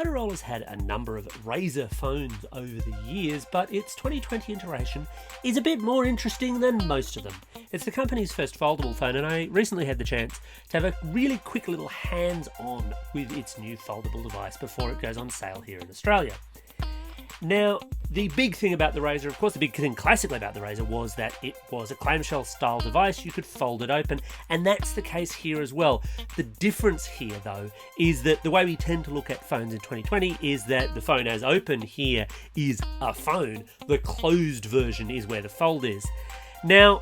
Motorola's had a number of RAZR phones over the years, but its 2020 iteration is a bit more interesting than most of them. It's the company's first foldable phone, and I recently had the chance to have a really quick little hands-on with its new foldable device before it goes on sale here in Australia. Now, the big thing about the RAZR, of course, the big thing classically about the RAZR was that it was a clamshell style device. You could fold it open, and that's the case here as well. The difference here, though, is that the way we tend to look at phones in 2020 is that the phone as open here is a phone. The closed version is where the fold is. Now,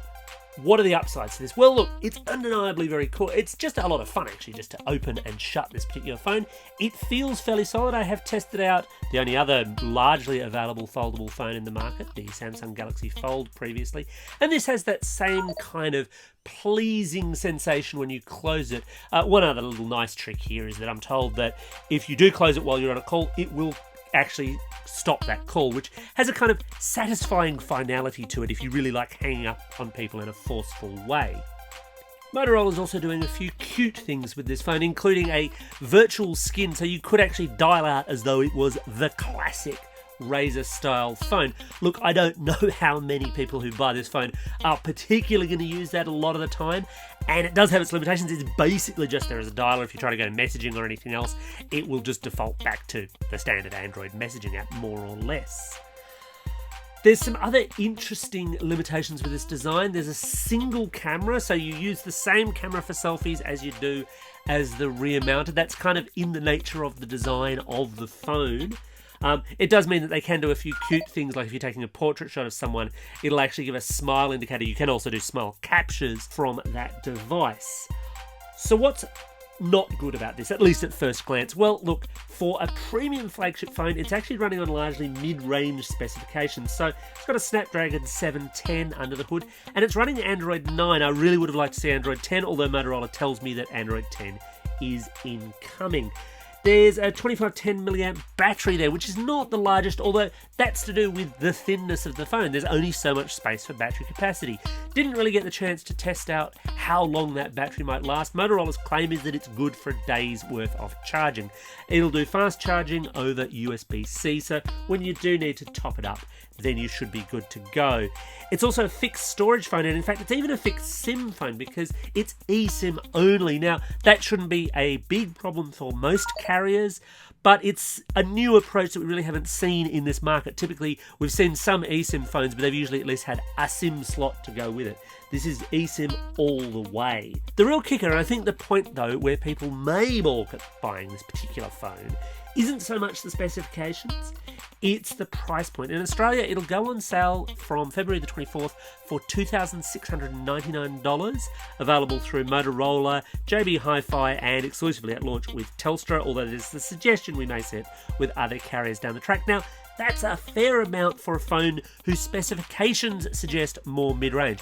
what are the upsides to this? Well, look, it's undeniably very cool. It's just a lot of fun, actually, just to open and shut this particular phone. It feels fairly solid. I have tested out the only other largely available foldable phone in the market, the Samsung Galaxy Fold previously, and this has that same kind of pleasing sensation when you close it. One other little nice trick here is that I'm told that if you do close it while you're on a call, it will actually stop that call, which has a kind of satisfying finality to it if you really like hanging up on people in a forceful way. Motorola is also doing a few cute things with this phone, including a virtual skin, so you could actually dial out as though it was the classic RAZR style phone. Look, I don't know how many people who buy this phone are particularly going to use that a lot of the time, and it does have its limitations. It's basically just there as a dialer. If you try to go to messaging or anything else, it will just default back to the standard Android messaging app, more or less. There's some other interesting limitations with this design. There's a single camera, so you use the same camera for selfies as you do as the rear mounted. That's kind of in the nature of the design of the phone. It does mean that they can do a few cute things, like if you're taking a portrait shot of someone, it'll actually give a smile indicator. You can also do smile captures from that device. So what's not good about this, at least at first glance? Well, look, for a premium flagship phone, it's actually running on largely mid-range specifications. So it's got a Snapdragon 710 under the hood, and it's running Android 9. I really would have liked to see Android 10, although Motorola tells me that Android 10 is incoming. There's a 2510 milliamp battery there, which is not the largest, although that's to do with the thinness of the phone. There's only so much space for battery capacity. Didn't really get the chance to test out how long that battery might last. Motorola's claim is that it's good for a day's worth of charging. It'll do fast charging over USB-C, so when you do need to top it up, then you should be good to go. It's also a fixed storage phone, and in fact it's even a fixed SIM phone because it's eSIM only. Now, that shouldn't be a big problem for most carriers, but it's a new approach that we really haven't seen in this market. Typically, we've seen some eSIM phones, but they've usually at least had a SIM slot to go with it. This is eSIM all the way. The real kicker, and I think the point though, where people may balk at buying this particular phone, isn't so much the specifications, it's the price point. In Australia, it'll go on sale from February the 24th for $2,699, available through Motorola, JB Hi-Fi, and exclusively at launch with Telstra, although there's the suggestion we may see it with other carriers down the track. Now, that's a fair amount for a phone whose specifications suggest more mid-range.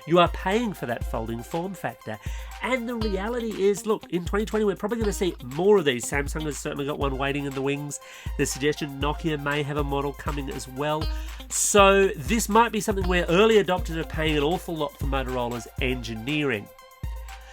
You are paying for that folding form factor, and the reality is, look, in 2020 we're probably going to see more of these. Samsung has certainly got one waiting in the wings. There's suggestion Nokia may have a model coming as well. So this might be something where early adopters are paying an awful lot for Motorola's engineering.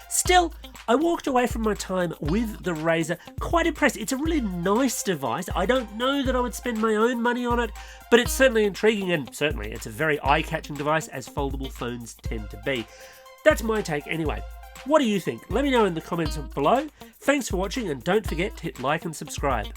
Still, I walked away from my time with the RAZR quite impressed. It's a really nice device. I don't know that I would spend my own money on it, but it's certainly intriguing, and certainly it's a very eye-catching device, as foldable phones tend to be. That's my take anyway. What do you think? Let me know in the comments below. Thanks for watching, and don't forget to hit like and subscribe.